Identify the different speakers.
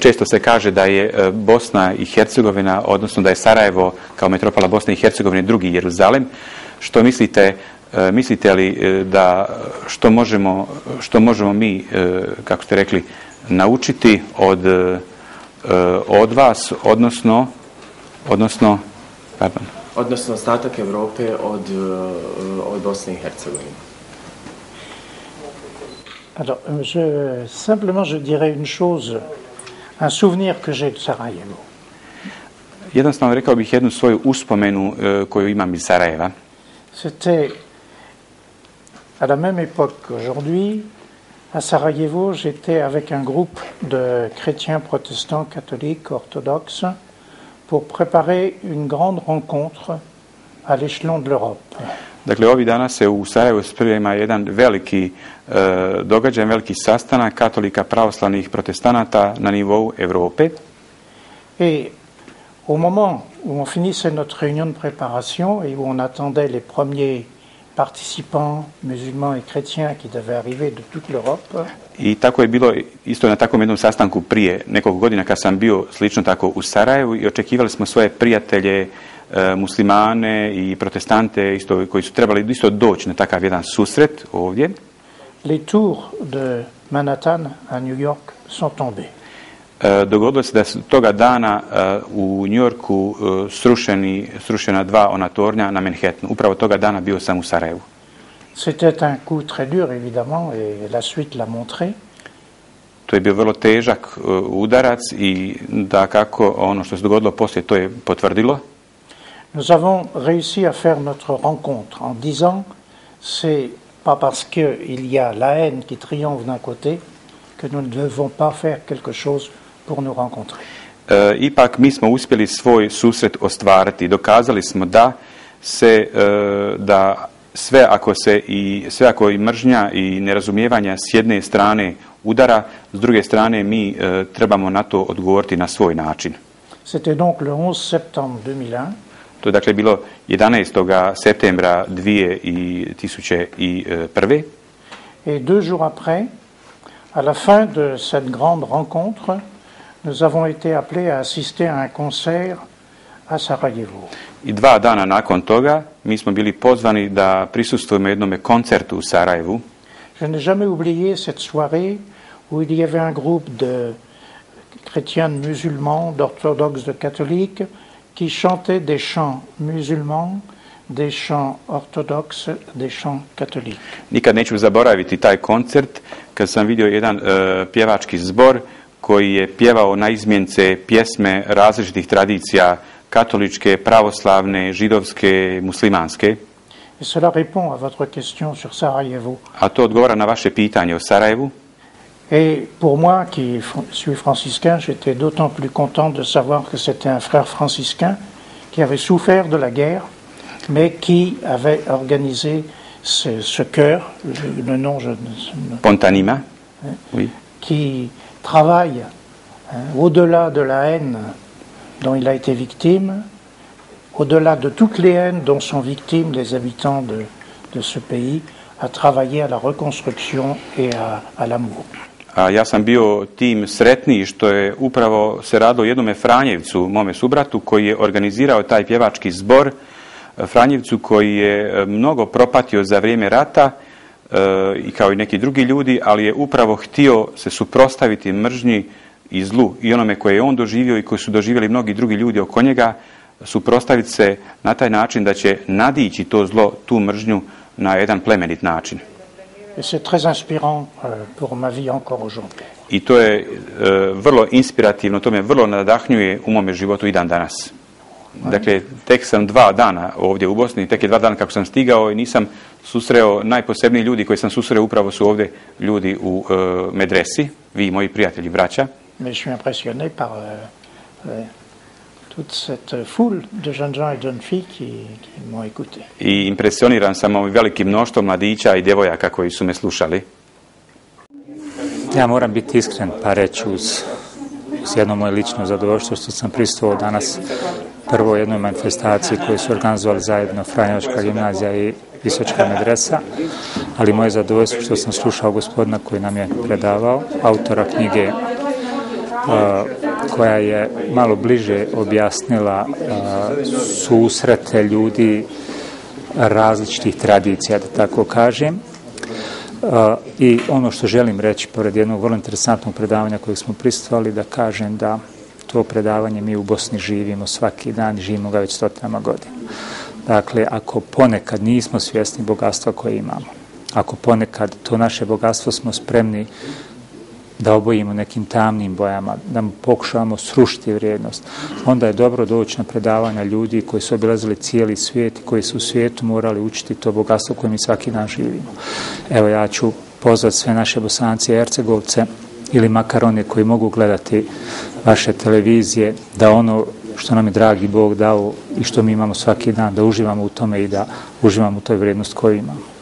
Speaker 1: često se kaže da je Bosna i Hercegovina, odnosno da je Sarajevo kao metropola Bosne i Hercegovine drugi Jeruzalem. Što mislite, mislite li da što možemo mi, kako ste rekli, naučiti od vas, odnosno
Speaker 2: ostatak Europe od Bosne i Hercegovine?
Speaker 3: Alors, simplement, je dirais une chose, un souvenir que j'ai de Sarajevo.
Speaker 1: Jednostavno rekao bih jednu svoju uspomenu koju imam iz Sarajeva.
Speaker 3: C'était à la même époque qu'aujourd'hui. À Sarajevo, j'étais avec un groupe de chrétiens protestants, catholiques, orthodoxes, pour préparer une grande rencontre à l'échelon de l'Europe.
Speaker 1: Dakle, ovih dana se u Sarajevu sprema jedan veliki događaj, veliki sastanak katolika, pravoslavnih protestanata na nivou Europe.
Speaker 3: Et au moment où on finissait notre réunion de préparation et où on attendait les premiers participants musulmans et chrétiens qui devaient arriver de toute l'Europe.
Speaker 1: I tako je bilo isto na takvom jednom sastanku prije nekoliko godina kad sam bio slično tako u Sarajevu i očekivali smo svoje prijatelje, muslimane i protestante isto, koji su trebali isto doći na takav jedan susret ovdje.
Speaker 3: Les tours de Manhattan à New York sont tombés.
Speaker 1: Dogodilo se da su toga dana u New Yorku srušena dva ona tornja na Manhattanu. Upravo toga dana bio sam u Sarajevu.
Speaker 3: C'était un coup très dur, évidemment, et la suite l'a montré.
Speaker 1: To je bio vrlo težak udarac i da kako ono što se dogodilo poslije to je potvrdilo.
Speaker 3: Nous avons réussi à faire notre rencontre en disant c'est pas parce qu'il y a la haine qui triomphe d'un côté que nous ne devons pas faire quelque chose pour nous rencontrer.
Speaker 1: Ipak mi smo uspjeli svoj susret ostvariti. Dokazali smo da sve ako i mržnja i nerazumijevanja s jedne strane udara, s druge strane mi trebamo na to odgovoriti na svoj način.
Speaker 3: C'était donc le 11 septembre 2001.
Speaker 1: To je dakle bilo 11. septembra 2001.
Speaker 3: Et 2 jours après, à la fin de cette grande rencontre, nous avons été appelés à assister à un concert à Sarajevo.
Speaker 1: I 2 dana nakon toga mi smo bili pozvani da prisustvujemo jednom koncertu u Sarajevu.
Speaker 3: Je n'ai jamais oublié cette soirée où il y avait un groupe de chrétiens, de musulmans, d'orthodoxes, de catholiques qui chantaient des chants musulmans, des chants orthodoxes, des chants catholiques.
Speaker 1: Nikad neću zaboraviti taj koncert kad sam vidio jedan pjevački zbor koji je pjevao naizmjence pjesme različitih tradicija, katoličke, pravoslavne, židovske, muslimanske.
Speaker 3: Et cela répond à votre question sur Sarajevo.
Speaker 1: A to odgovara na vaše pitanje o Sarajevu.
Speaker 3: Et pour moi, qui suis franciscain, j'étais d'autant plus content de savoir que c'était un frère franciscain qui avait souffert de la guerre, mais qui avait organisé ce chœur, le nom je ne sais pas.
Speaker 1: Pontanima, oui.
Speaker 3: Qui travaille au-delà de la haine dont il a été victime, au-delà de toutes les haines dont sont victimes les habitants de ce pays, à travailler à la reconstruction et à l'amour.
Speaker 1: A ja sam bio tim sretniji što je upravo se radilo o jednome Franjevcu, mome subratu, koji je organizirao taj pjevački zbor, Franjevcu koji je mnogo propatio za vrijeme rata i kao i neki drugi ljudi, ali je upravo htio se suprotstaviti mržnji i zlu i onome koje je on doživio i koji su doživjeli mnogi drugi ljudi oko njega, suprotstaviti se na taj način da će nadići to zlo, tu mržnju na jedan plemenit način.
Speaker 3: Et c'est très inspirant pour ma vie encore aujourd'hui.
Speaker 1: I to je vrlo inspirativno, to me vrlo nadahnjuje u mome životu i dan danas. Dakle, tek sam 2 dana ovdje u Bosni, tek je 2 dana kako sam stigao i nisam susreo, najposebniji ljudi koji sam susreo upravo su ovdje ljudi u medresi, vi moji prijatelji, braća.
Speaker 3: Mais je suis impressionné par toute cette foule de jeunes gens et de jeunes filles qui m'ont écouté.
Speaker 1: I impresioniran sam ovim velikim mnoštvom mladića i djevojaka koji su me slušali.
Speaker 4: Ja moram biti iskren pa reći uz jedno moje lično zadovoljstvo što sam prisustvovao danas prvo jednoj manifestaciji koju su organizovali zajedno Franjevačka gimnazija i Visočka medresa, ali moje zadovoljstvo što sam slušao gospodina koji nam je predavao, autora knjige koja je malo bliže objasnila susrete ljudi različitih tradicija, da tako kažem. I ono što želim reći, pored jednog vrlo interesantnog predavanja kojeg smo prisustvovali, da kažem da to predavanje mi u Bosni živimo svaki dan, živimo ga već stotinama godina. Dakle, ako ponekad nismo svjesni bogatstva koje imamo, ako ponekad to naše bogatstvo smo spremni da obojimo nekim tamnim bojama, da mu pokušavamo srušiti vrijednost, onda je dobro doći na predavanja ljudi koji su obilazili cijeli svijet i koji su u svijetu morali učiti to bogatstvo koje mi svaki dan živimo. Evo, ja ću pozvati sve naše Bosance i Hercegovce, ili makar one koji mogu gledati vaše televizije, da ono što nam je dragi Bog dao i što mi imamo svaki dan, da uživamo u tome i da uživamo u toj vrijednosti koju imamo.